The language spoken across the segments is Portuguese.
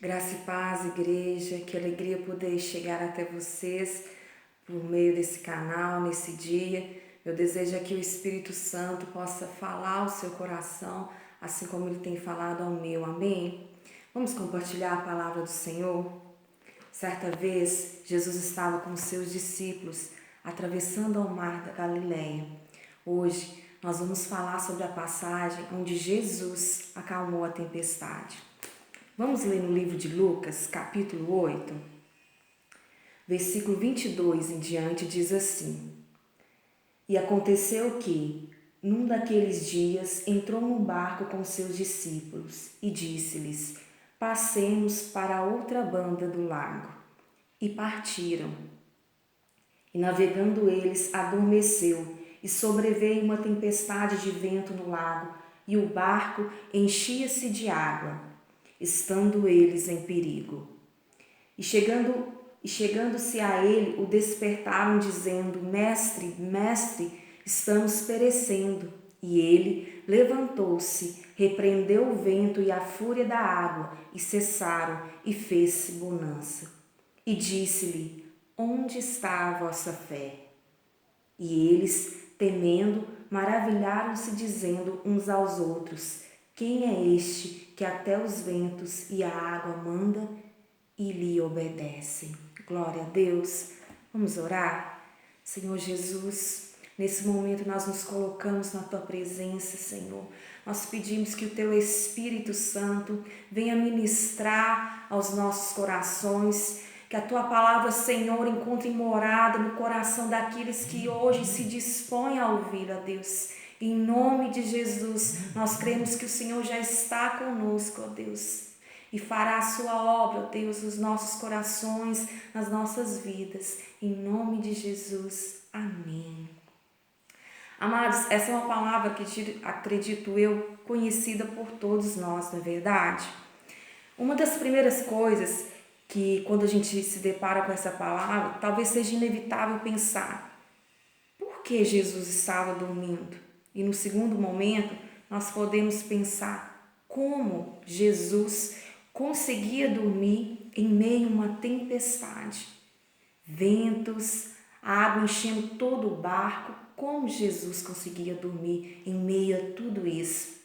Graça e paz, igreja, que alegria poder chegar até vocês por meio desse canal, nesse dia. Meu desejo é que o Espírito Santo possa falar ao seu coração, assim como ele tem falado ao meu, amém? Vamos compartilhar a palavra do Senhor? Certa vez, Jesus estava com seus discípulos, atravessando o mar da Galileia. Hoje, nós vamos falar sobre a passagem onde Jesus acalmou a tempestade. Vamos ler no livro de Lucas, capítulo 8, versículo 22 em diante, diz assim: E aconteceu que, num daqueles dias, entrou num barco com seus discípulos e disse-lhes: Passemos para a outra banda do lago. E partiram. E navegando eles, adormeceu, e sobreveio uma tempestade de vento no lago, e o barco enchia-se de água, estando eles em perigo. E chegando-se a ele, o despertaram, dizendo: Mestre, mestre, estamos perecendo. E ele levantou-se, repreendeu o vento e a fúria da água, e cessaram, e fez-se bonança. E disse-lhe: Onde está a vossa fé? E eles, temendo, maravilharam-se, dizendo uns aos outros: Quem é este que até os ventos e a água manda e lhe obedecem? Glória a Deus. Vamos orar? Senhor Jesus, nesse momento nós nos colocamos na Tua presença, Senhor. Nós pedimos que o Teu Espírito Santo venha ministrar aos nossos corações, que a Tua palavra, Senhor, encontre morada no coração daqueles que hoje se dispõem a ouvir, ó Deus. Em nome de Jesus, nós cremos que o Senhor já está conosco, ó Deus, e fará a sua obra, ó Deus, nos nossos corações, nas nossas vidas. Em nome de Jesus. Amém. Amados, essa é uma palavra que, acredito eu, conhecida por todos nós, não é verdade? Uma das primeiras coisas que, quando a gente se depara com essa palavra, talvez seja inevitável pensar: por que Jesus estava dormindo? E no segundo momento, nós podemos pensar como Jesus conseguia dormir em meio a uma tempestade. Ventos, a água enchendo todo o barco, como Jesus conseguia dormir em meio a tudo isso?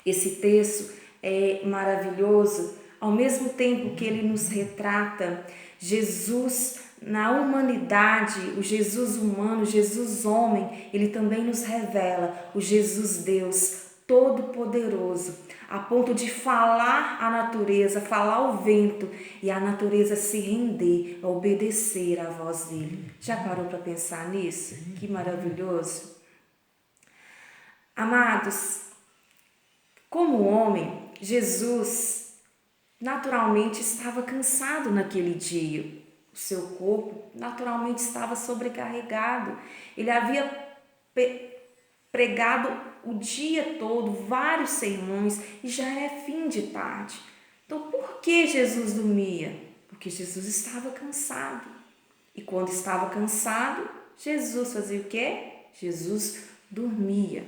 Esse texto é maravilhoso, ao mesmo tempo que ele nos retrata Jesus na humanidade, o Jesus humano, o Jesus homem, ele também nos revela o Jesus Deus Todo-Poderoso, a ponto de falar à natureza, falar ao vento e a natureza se render, obedecer à voz dele. Já parou para pensar nisso? Que maravilhoso! Amados, como homem, Jesus naturalmente estava cansado naquele dia. O seu corpo naturalmente estava sobrecarregado. Ele havia pregado o dia todo, vários sermões, e já era fim de tarde. Então, por que Jesus dormia? Porque Jesus estava cansado. E quando estava cansado, Jesus fazia o quê? Jesus dormia.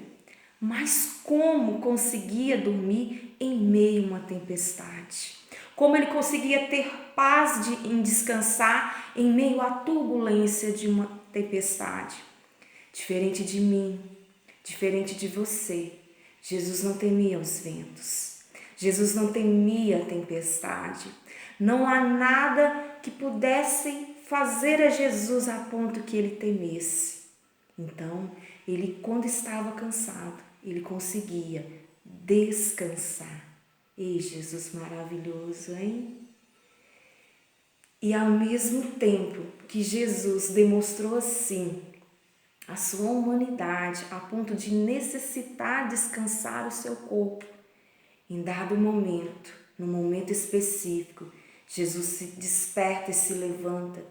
Mas como conseguia dormir em meio a uma tempestade? Como ele conseguia ter paz em descansar em meio à turbulência de uma tempestade? Diferente de mim, diferente de você, Jesus não temia os ventos. Jesus não temia a tempestade. Não há nada que pudesse fazer a Jesus a ponto que ele temesse. Então, ele, quando estava cansado, ele conseguia descansar. Ei, Jesus maravilhoso, hein? E ao mesmo tempo que Jesus demonstrou assim a sua humanidade a ponto de necessitar descansar o seu corpo, em dado momento, num momento específico, Jesus se desperta e se levanta.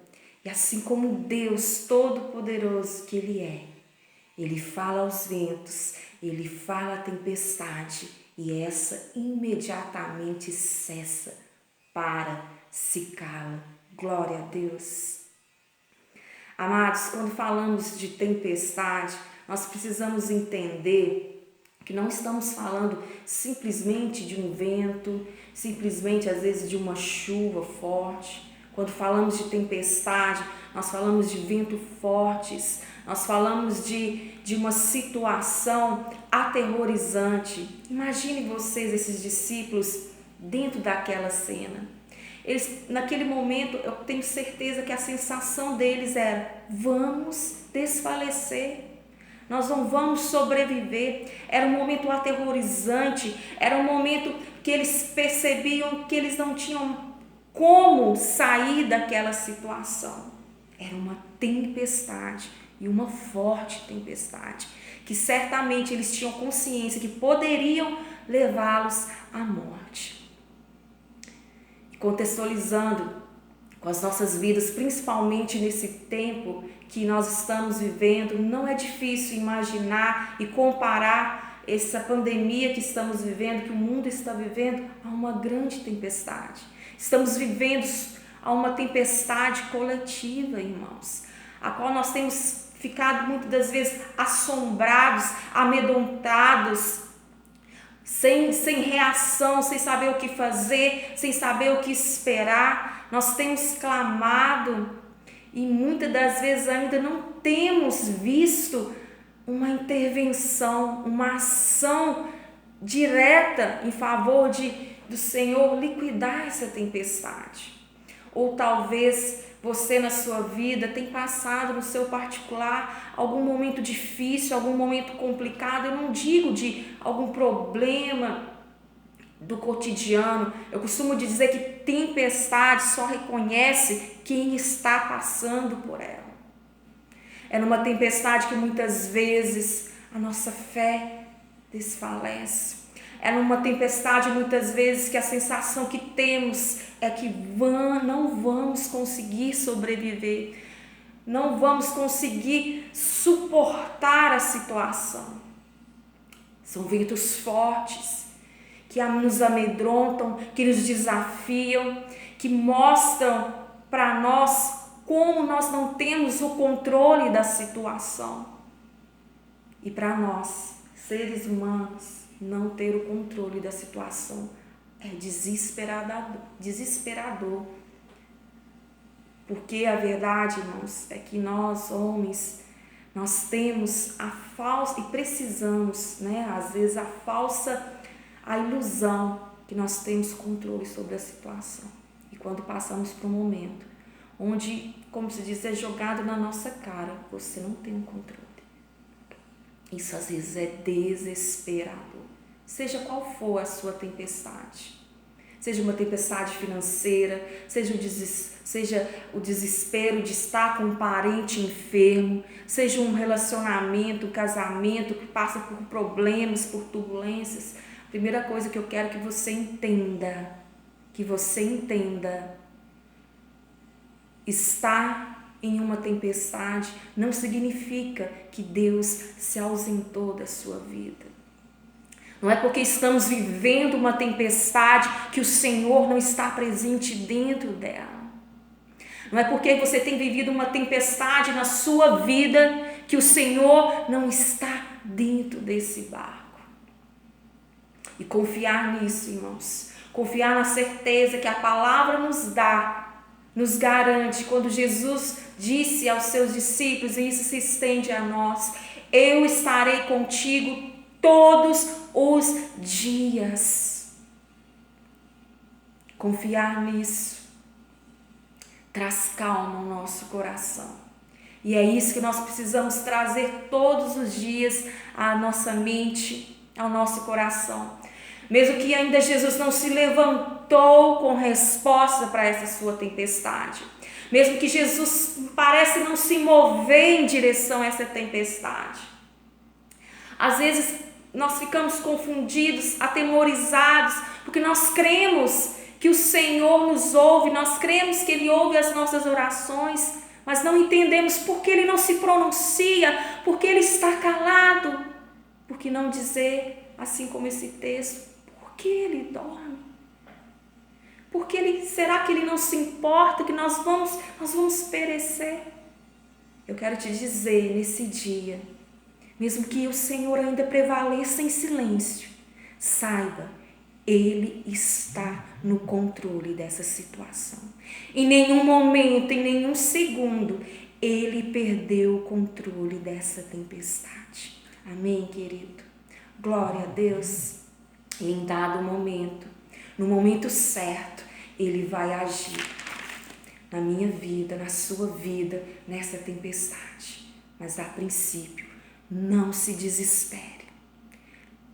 E assim como Deus Todo-Poderoso que Ele é, Ele fala aos ventos, Ele fala à tempestade, e essa imediatamente cessa, para, se cala. Glória a Deus. Amados, quando falamos de tempestade, nós precisamos entender que não estamos falando simplesmente de um vento, simplesmente às vezes de uma chuva forte. Quando falamos de tempestade, nós falamos de ventos fortes, nós falamos de uma situação aterrorizante. Imagine vocês, esses discípulos, dentro daquela cena. Eles, naquele momento, eu tenho certeza que a sensação deles era: vamos desfalecer, nós não vamos sobreviver. Era um momento aterrorizante, era um momento que eles percebiam que eles não tinham como sair daquela situação. Era uma tempestade, e uma forte tempestade, que certamente eles tinham consciência que poderiam levá-los à morte. Contextualizando com as nossas vidas, principalmente nesse tempo que nós estamos vivendo, não é difícil imaginar e comparar essa pandemia que estamos vivendo, que o mundo está vivendo, a uma grande tempestade. Estamos vivendo a uma tempestade coletiva, irmãos, a qual nós temos ficado muitas das vezes assombrados, amedrontados, sem reação, sem saber o que fazer, sem saber o que esperar. Nós temos clamado e muitas das vezes ainda não temos visto uma intervenção, uma ação direta em favor do Senhor liquidar essa tempestade. Ou talvez você na sua vida tem passado no seu particular algum momento difícil, algum momento complicado. Eu não digo de algum problema do cotidiano. Eu costumo dizer que tempestade só reconhece quem está passando por ela. É numa tempestade que muitas vezes a nossa fé desfalece. É numa tempestade muitas vezes que a sensação que temos é que não vamos conseguir sobreviver, não vamos conseguir suportar a situação. São ventos fortes que nos amedrontam, que nos desafiam, que mostram para nós como nós não temos o controle da situação. E para nós, seres humanos, não ter o controle da situação é desesperador. Porque a verdade, irmãos, é que nós, homens, nós temos a falsa, e precisamos, às vezes a ilusão que nós temos controle sobre a situação. E quando passamos por um momento onde, como se diz, é jogado na nossa cara, você não tem o controle. Isso às vezes é desesperador. Seja qual for a sua tempestade, seja uma tempestade financeira, seja o desespero de estar com um parente enfermo, seja um relacionamento, um casamento que passa por problemas, por turbulências. A primeira coisa que eu quero que você entenda, estar em uma tempestade não significa que Deus se ausentou da sua vida. Não é porque estamos vivendo uma tempestade que o Senhor não está presente dentro dela. Não é porque você tem vivido uma tempestade na sua vida que o Senhor não está dentro desse barco. E confiar nisso, irmãos. Confiar na certeza que a palavra nos garante, quando Jesus disse aos seus discípulos, e isso se estende a nós: eu estarei contigo todos os dias. Confiar nisso traz calma ao nosso coração. E é isso que nós precisamos trazer todos os dias à nossa mente, ao nosso coração. Mesmo que ainda Jesus não se levantou com resposta para essa sua tempestade. Mesmo que Jesus parece não se mover em direção a essa tempestade. Às vezes nós ficamos confundidos, atemorizados, porque nós cremos que o Senhor nos ouve, nós cremos que Ele ouve as nossas orações, mas não entendemos por que Ele não se pronuncia, por que Ele está calado. Por que não dizer, assim como esse texto, por que Ele dorme? Será que Ele não se importa que nós vamos perecer? Eu quero te dizer nesse dia mesmo que o Senhor ainda prevaleça em silêncio, saiba, Ele está no controle dessa situação. Em nenhum momento, em nenhum segundo, Ele perdeu o controle dessa tempestade. Amém, querido? Glória a Deus. E em dado momento, no momento certo, Ele vai agir na minha vida, na sua vida, nessa tempestade. Mas a princípio, não se desespere.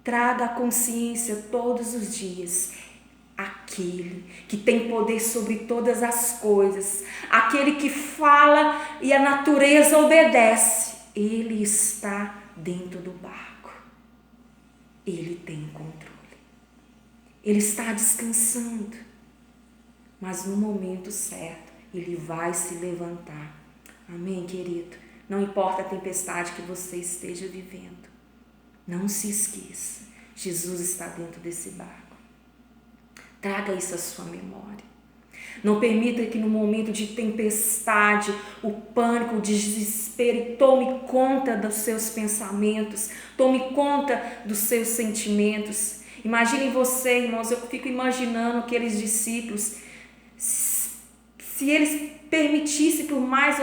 Traga à consciência todos os dias aquele que tem poder sobre todas as coisas, aquele que fala e a natureza obedece. Ele está dentro do barco. Ele tem controle. Ele está descansando. Mas no momento certo, ele vai se levantar. Amém, querido? Não importa a tempestade que você esteja vivendo. Não se esqueça, Jesus está dentro desse barco. Traga isso à sua memória. Não permita que no momento de tempestade, o pânico, o desespero tome conta dos seus pensamentos, tome conta dos seus sentimentos. Imaginem você, irmãos, eu fico imaginando aqueles discípulos, se eles permitissem por mais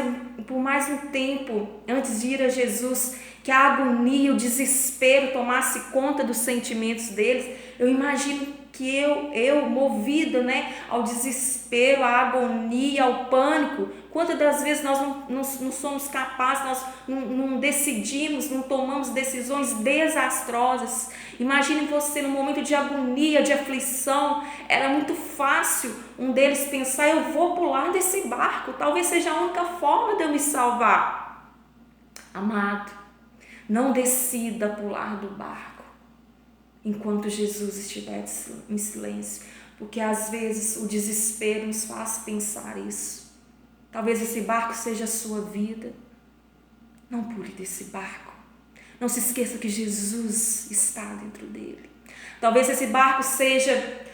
um tempo, antes de ir a Jesus, que a agonia, o desespero tomasse conta dos sentimentos deles, eu imagino que eu movida, ao desespero, à agonia, ao pânico, quantas das vezes nós não somos capazes, nós não decidimos, não tomamos decisões desastrosas. Imagine você no momento de agonia, de aflição, era muito fácil um deles pensar, eu vou pular desse barco, talvez seja a única forma de eu me salvar. Amado, não decida pular do barco enquanto Jesus estiver em silêncio, porque às vezes o desespero nos faz pensar isso. Talvez esse barco seja a sua vida. Não pule desse barco. Não se esqueça que Jesus está dentro dele. Talvez esse barco seja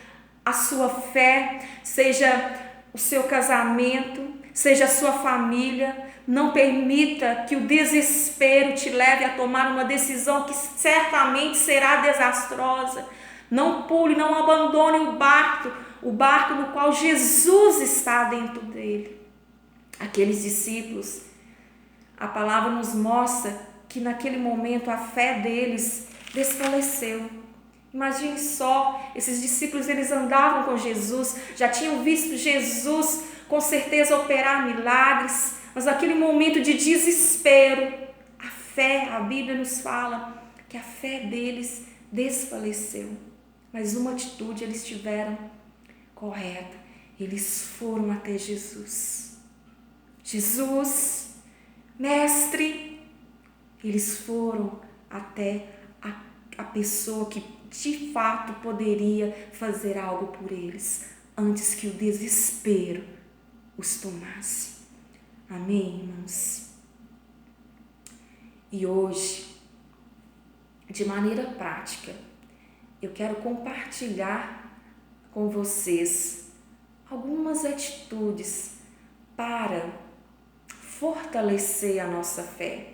a sua fé, seja o seu casamento, seja a sua família. Não permita que o desespero te leve a tomar uma decisão que certamente será desastrosa. Não pule, não abandone o barco no qual Jesus está dentro dele. Aqueles discípulos, a palavra nos mostra que naquele momento a fé deles desfaleceu. Imagine só, esses discípulos, eles andavam com Jesus, já tinham visto Jesus com certeza operar milagres, mas naquele momento de desespero, a fé, a Bíblia nos fala que a fé deles desfaleceu. Mas uma atitude eles tiveram correta, eles foram até Jesus. Jesus, mestre, eles foram até a pessoa que de fato poderia fazer algo por eles, antes que o desespero os tomasse. Amém, irmãos? E hoje, de maneira prática, eu quero compartilhar com vocês algumas atitudes para fortalecer a nossa fé.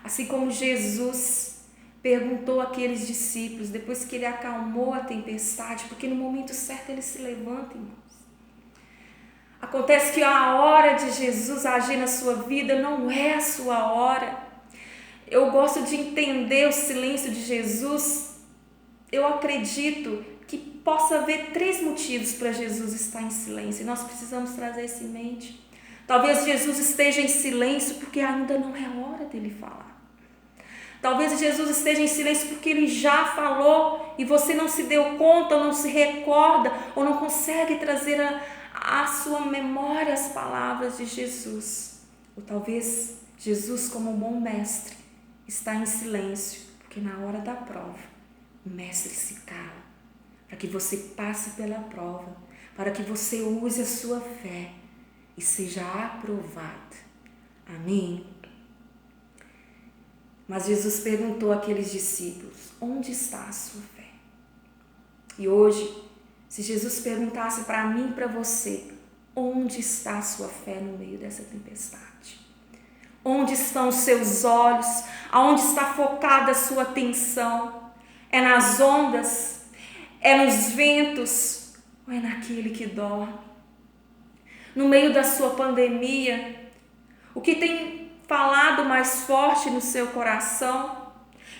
Assim como Jesus perguntou àqueles discípulos, depois que ele acalmou a tempestade, porque no momento certo ele se levanta, irmãos. Acontece que a hora de Jesus agir na sua vida não é a sua hora. Eu gosto de entender o silêncio de Jesus. Eu acredito que possa haver 3 motivos para Jesus estar em silêncio. E nós precisamos trazer isso em mente. Talvez Jesus esteja em silêncio porque ainda não é hora dele falar. Talvez Jesus esteja em silêncio porque ele já falou e você não se deu conta, ou não se recorda, ou não consegue trazer a sua memória as palavras de Jesus. Ou talvez Jesus, como um bom mestre, está em silêncio porque na hora da prova o mestre se cala, para que você passe pela prova, para que você use a sua fé e seja aprovado. Amém? Mas Jesus perguntou àqueles discípulos, onde está a sua fé? E hoje, se Jesus perguntasse para mim e para você, onde está a sua fé no meio dessa tempestade? Onde estão os seus olhos? Aonde está focada a sua atenção? É nas ondas? É nos ventos? Ou é naquele que dorme? No meio da sua pandemia, o que tem falado mais forte no seu coração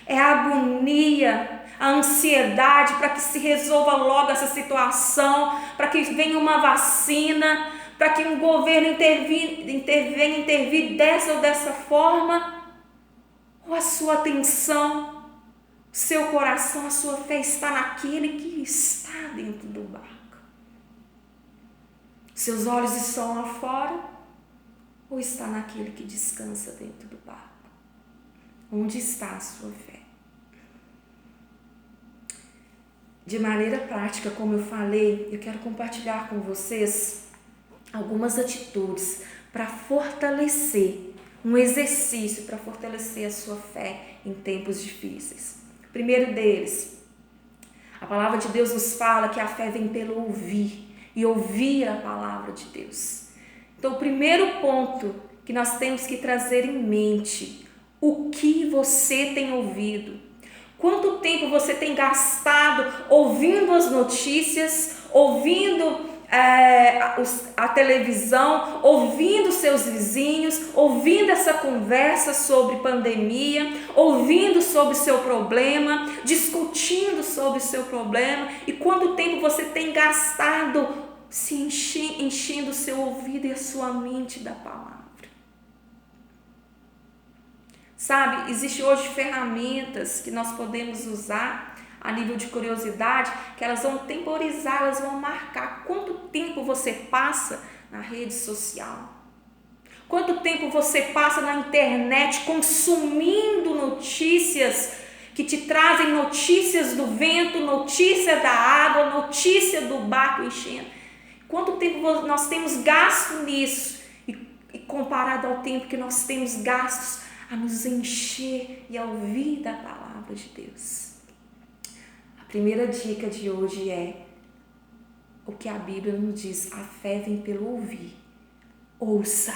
é a agonia, a ansiedade para que se resolva logo essa situação, para que venha uma vacina, para que um governo intervir dessa ou dessa forma, ou a sua atenção, seu coração, a sua fé está naquele que está dentro do barco. Seus olhos estão lá fora ou está naquele que descansa dentro do barco? Onde está a sua fé? De maneira prática, como eu falei, eu quero compartilhar com vocês algumas atitudes para fortalecer, um exercício para fortalecer a sua fé em tempos difíceis. O primeiro deles, a palavra de Deus nos fala que a fé vem pelo ouvir e ouvir a palavra de Deus. Então, o primeiro ponto que nós temos que trazer em mente, o que você tem ouvido? Quanto tempo você tem gastado ouvindo as notícias, ouvindo a televisão, ouvindo seus vizinhos, ouvindo essa conversa sobre pandemia, ouvindo sobre o seu problema, discutindo sobre o seu problema, e quanto tempo você tem gastado se enchendo o seu ouvido e a sua mente da palavra? Sabe, existe hoje ferramentas que nós podemos usar a nível de curiosidade, que elas vão temporizar, elas vão marcar quanto tempo você passa na rede social, quanto tempo você passa na internet consumindo notícias que te trazem notícias do vento, notícia da água, notícia do barco enchendo. Quanto tempo nós temos gasto nisso e comparado ao tempo que nós temos gastos a nos encher e a ouvir da palavra de Deus. A primeira dica de hoje é o que a Bíblia nos diz: a fé vem pelo ouvir. Ouça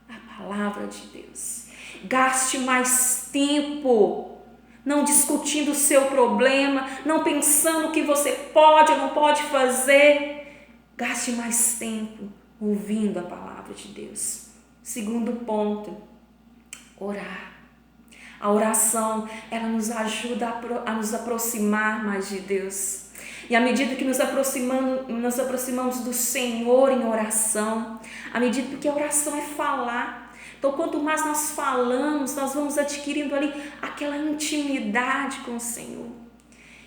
a palavra de Deus. Gaste mais tempo não discutindo o seu problema, não pensando o que você pode ou não pode fazer. Gaste mais tempo ouvindo a palavra de Deus. Segundo ponto, orar. A oração, ela nos ajuda a nos aproximar mais de Deus. E à medida que nos aproximamos do Senhor em oração, à medida que a oração é falar, então quanto mais nós falamos, nós vamos adquirindo ali aquela intimidade com o Senhor.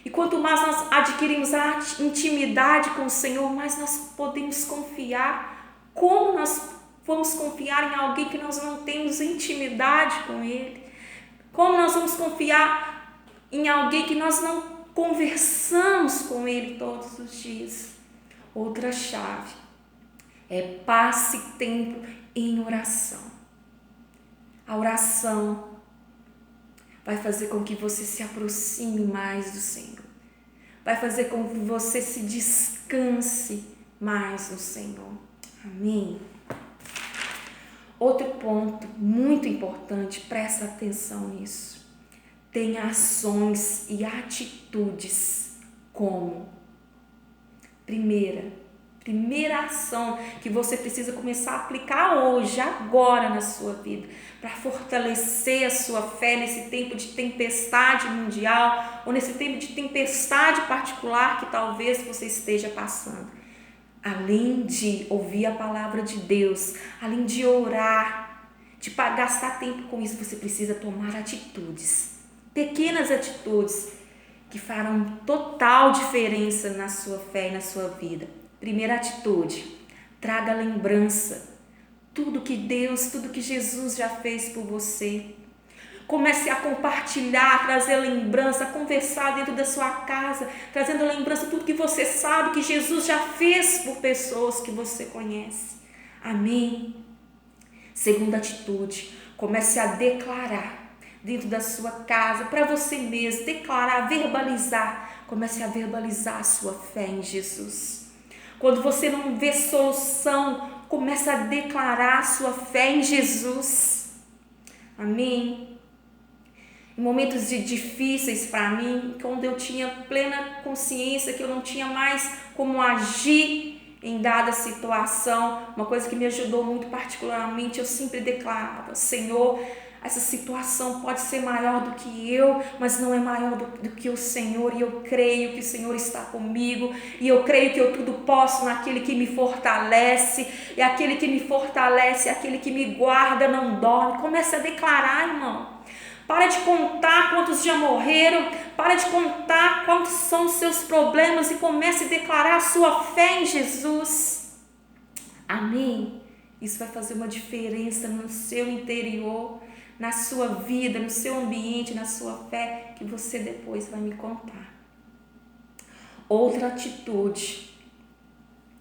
E quanto mais nós adquirimos a intimidade com o Senhor, mais nós podemos confiar. Como nós vamos confiar em alguém que nós não temos intimidade com Ele? Como nós vamos confiar em alguém que nós não conversamos com Ele todos os dias? Outra chave é passe tempo em oração. A oração vai fazer com que você se aproxime mais do Senhor. Vai fazer com que você se descanse mais no Senhor. Amém? Outro ponto muito importante, presta atenção nisso. Tenha ações e atitudes como: primeira ação que você precisa começar a aplicar hoje, agora na sua vida, para fortalecer a sua fé nesse tempo de tempestade mundial ou nesse tempo de tempestade particular que talvez você esteja passando. Além de ouvir a palavra de Deus, além de orar, de gastar tempo com isso, você precisa tomar atitudes, pequenas atitudes que farão total diferença na sua fé e na sua vida. Primeira atitude, traga lembrança, tudo que Deus, tudo que Jesus já fez por você. Comece a compartilhar, a trazer lembrança, a conversar dentro da sua casa, trazendo lembrança tudo que você sabe que Jesus já fez por pessoas que você conhece. Amém? Segunda atitude, comece a declarar dentro da sua casa, para você mesmo, declarar, verbalizar. Comece a verbalizar a sua fé em Jesus. Quando você não vê solução, comece a declarar a sua fé em Jesus. Amém? Em momentos difíceis para mim, quando eu tinha plena consciência que eu não tinha mais como agir em dada situação, uma coisa que me ajudou muito particularmente, eu sempre declarava: Senhor, essa situação pode ser maior do que eu, mas não é maior do que o Senhor, e eu creio que o Senhor está comigo, e eu creio que eu tudo posso naquele que me fortalece, e aquele que me fortalece, aquele que me guarda, não dorme. Comece a declarar, irmão. Para de contar quantos já morreram, para de contar quantos são os seus problemas e comece a declarar a sua fé em Jesus. Amém? Isso vai fazer uma diferença no seu interior, na sua vida, no seu ambiente, na sua fé, que você depois vai me contar. Outra atitude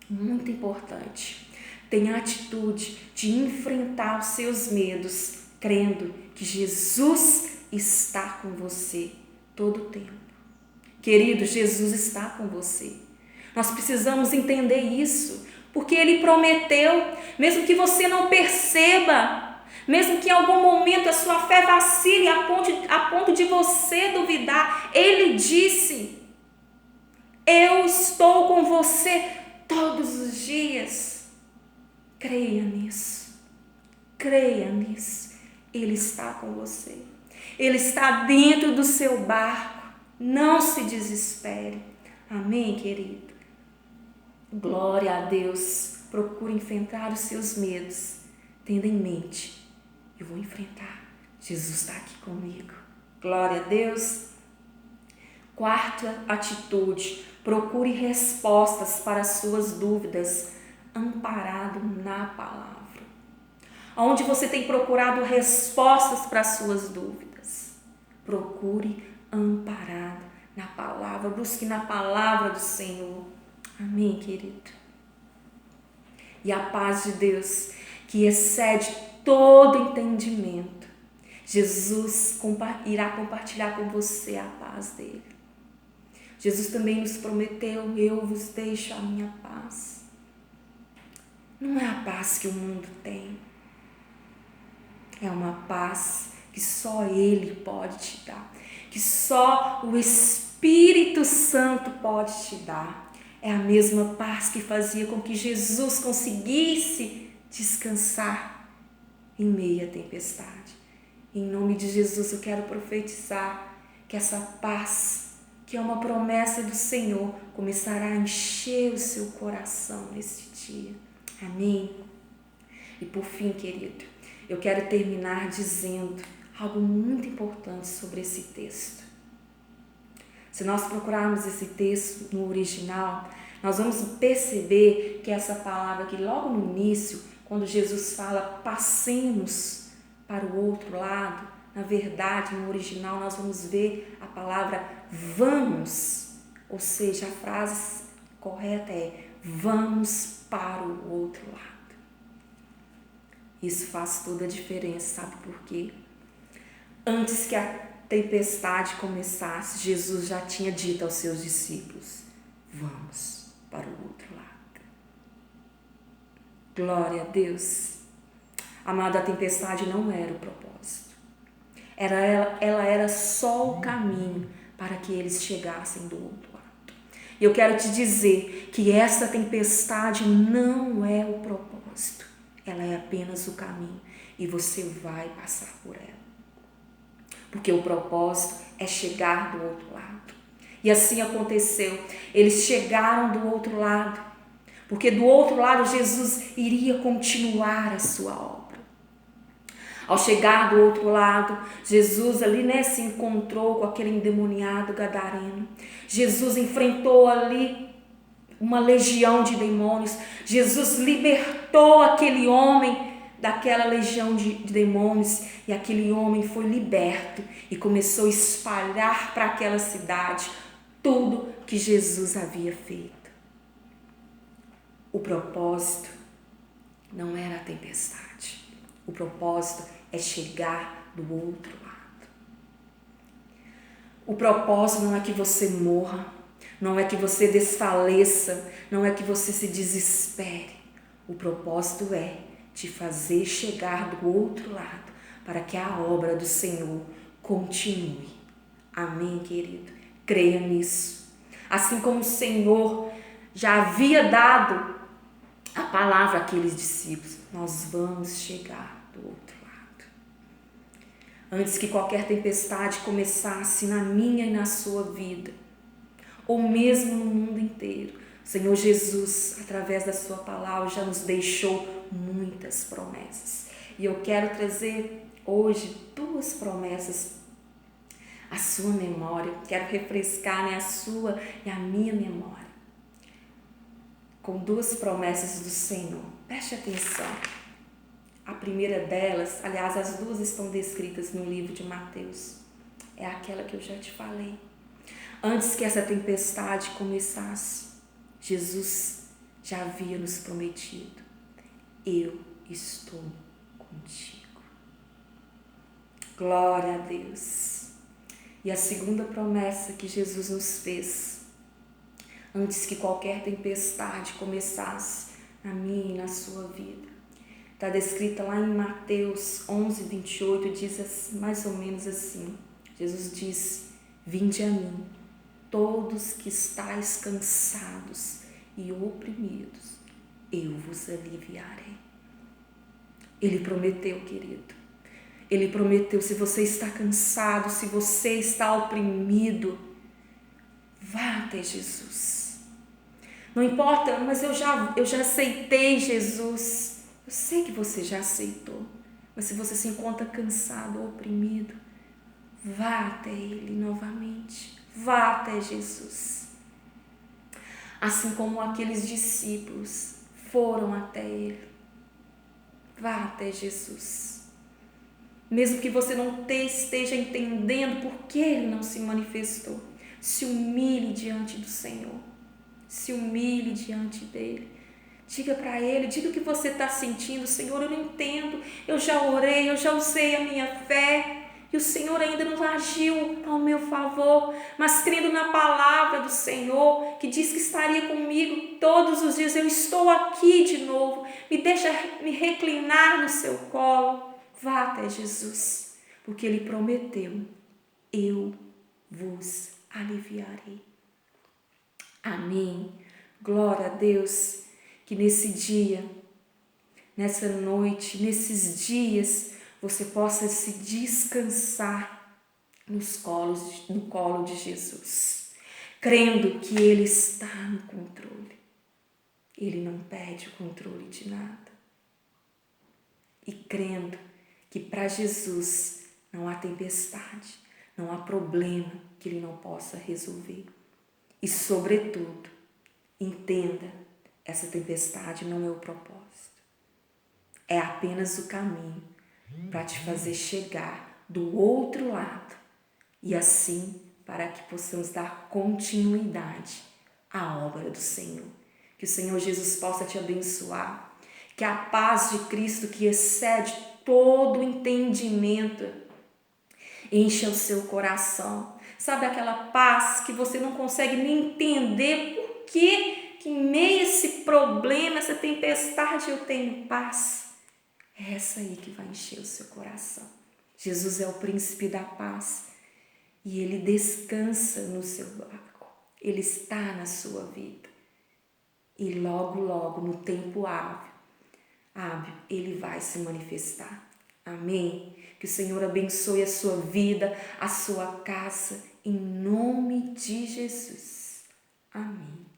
muito importante: tenha a atitude de enfrentar os seus medos, crendo que Jesus está com você todo o tempo. Querido, Jesus está com você. Nós precisamos entender isso, porque Ele prometeu, mesmo que você não perceba, mesmo que em algum momento a sua fé vacile a ponto de você duvidar, Ele disse: eu estou com você todos os dias. Creia nisso, creia nisso. Ele está com você. Ele está dentro do seu barco. Não se desespere. Amém, querido? Glória a Deus. Procure enfrentar os seus medos, tendo em mente: eu vou enfrentar. Jesus está aqui comigo. Glória a Deus. Quarta atitude: procure respostas para as suas dúvidas, amparado na palavra. Onde você tem procurado respostas para as suas dúvidas? Procure amparado na palavra, busque na palavra do Senhor. Amém, querido? E a paz de Deus, que excede todo entendimento, Jesus irá compartilhar com você a paz dele. Jesus também nos prometeu: eu vos deixo a minha paz. Não é a paz que o mundo tem. É uma paz que só Ele pode te dar, que só o Espírito Santo pode te dar. É a mesma paz que fazia com que Jesus conseguisse descansar em meio à tempestade. Em nome de Jesus eu quero profetizar que essa paz, que é uma promessa do Senhor, começará a encher o seu coração nesse dia. Amém? E por fim, querido, eu quero terminar dizendo algo muito importante sobre esse texto. Se nós procurarmos esse texto no original, nós vamos perceber que essa palavra aqui, logo no início, quando Jesus fala passemos para o outro lado, na verdade, no original, nós vamos ver a palavra vamos, ou seja, a frase correta é vamos para o outro lado. Isso faz toda a diferença, sabe por quê? Antes que a tempestade começasse, Jesus já tinha dito aos seus discípulos: vamos para o outro lado. Glória a Deus. Amado, a tempestade não era o propósito. Ela era só o caminho para que eles chegassem do outro lado. E eu quero te dizer que essa tempestade não é o propósito. Ela é apenas o caminho e você vai passar por ela. Porque o propósito é chegar do outro lado. E assim aconteceu. Eles chegaram do outro lado, porque do outro lado Jesus iria continuar a sua obra. Ao chegar do outro lado, Jesus ali se encontrou com aquele endemoniado gadareno. Jesus enfrentou ali uma legião de demônios. Jesus libertou aquele homem daquela legião de demônios, e aquele homem foi liberto e começou a espalhar para aquela cidade tudo que Jesus havia feito. O propósito não era a tempestade. O propósito é chegar do outro lado. O propósito não é que você morra, não é que você desfaleça, não é que você se desespere. O propósito é te fazer chegar do outro lado, para que a obra do Senhor continue. Amém, querido? Creia nisso. Assim como o Senhor já havia dado a palavra àqueles discípulos, nós vamos chegar do outro lado. Antes que qualquer tempestade começasse na minha e na sua vida, ou mesmo no mundo inteiro, o Senhor Jesus, através da sua palavra, já nos deixou muitas promessas. E eu quero trazer hoje 2 promessas à sua memória. Quero refrescar, a sua e a minha memória com 2 promessas do Senhor. Preste atenção. A primeira delas, aliás, as 2 estão descritas no livro de Mateus. É aquela que eu já te falei. Antes que essa tempestade começasse, Jesus já havia nos prometido: eu estou contigo. Glória a Deus. E a segunda promessa que Jesus nos fez, antes que qualquer tempestade começasse na minha e na sua vida, está descrita lá em Mateus 11, 28, diz mais ou menos assim. Jesus disse: vinde a mim, todos que estáis cansados e oprimidos, eu vos aliviarei. Ele prometeu, querido. Ele prometeu, se você está cansado, se você está oprimido, vá até Jesus. Não importa, mas eu já aceitei Jesus. Eu sei que você já aceitou, mas se você se encontra cansado ou oprimido, vá até Ele novamente. Vá até Jesus. Assim como aqueles discípulos foram até Ele. Vá até Jesus. Mesmo que você não esteja entendendo por que Ele não se manifestou, se humilhe diante do Senhor. Se humilhe diante dEle. Diga para Ele, diga o que você está sentindo. Senhor, eu não entendo. Eu já orei, eu já usei a minha fé. E o Senhor ainda não agiu ao meu favor, mas crendo na palavra do Senhor, que diz que estaria comigo todos os dias, eu estou aqui de novo, me deixa me reclinar no seu colo. Vá até Jesus, porque Ele prometeu: eu vos aliviarei. Amém. Glória a Deus, que nesse dia, nessa noite, nesses dias, você possa se descansar no colo de Jesus, crendo que Ele está no controle. Ele não perde o controle de nada. E crendo que para Jesus não há tempestade, não há problema que Ele não possa resolver. E, sobretudo, entenda, essa tempestade não é o propósito. É apenas o caminho para te fazer chegar do outro lado e assim para que possamos dar continuidade à obra do Senhor. Que o Senhor Jesus possa te abençoar, que a paz de Cristo, que excede todo entendimento, encha o seu coração. Sabe aquela paz que você não consegue nem entender por que em meio a esse problema, essa tempestade, eu tenho paz? É essa aí que vai encher o seu coração. Jesus é o príncipe da paz e Ele descansa no seu barco. Ele está na sua vida. E logo, logo, no tempo hábil, Ele vai se manifestar. Amém? Que o Senhor abençoe a sua vida, a sua casa, em nome de Jesus. Amém.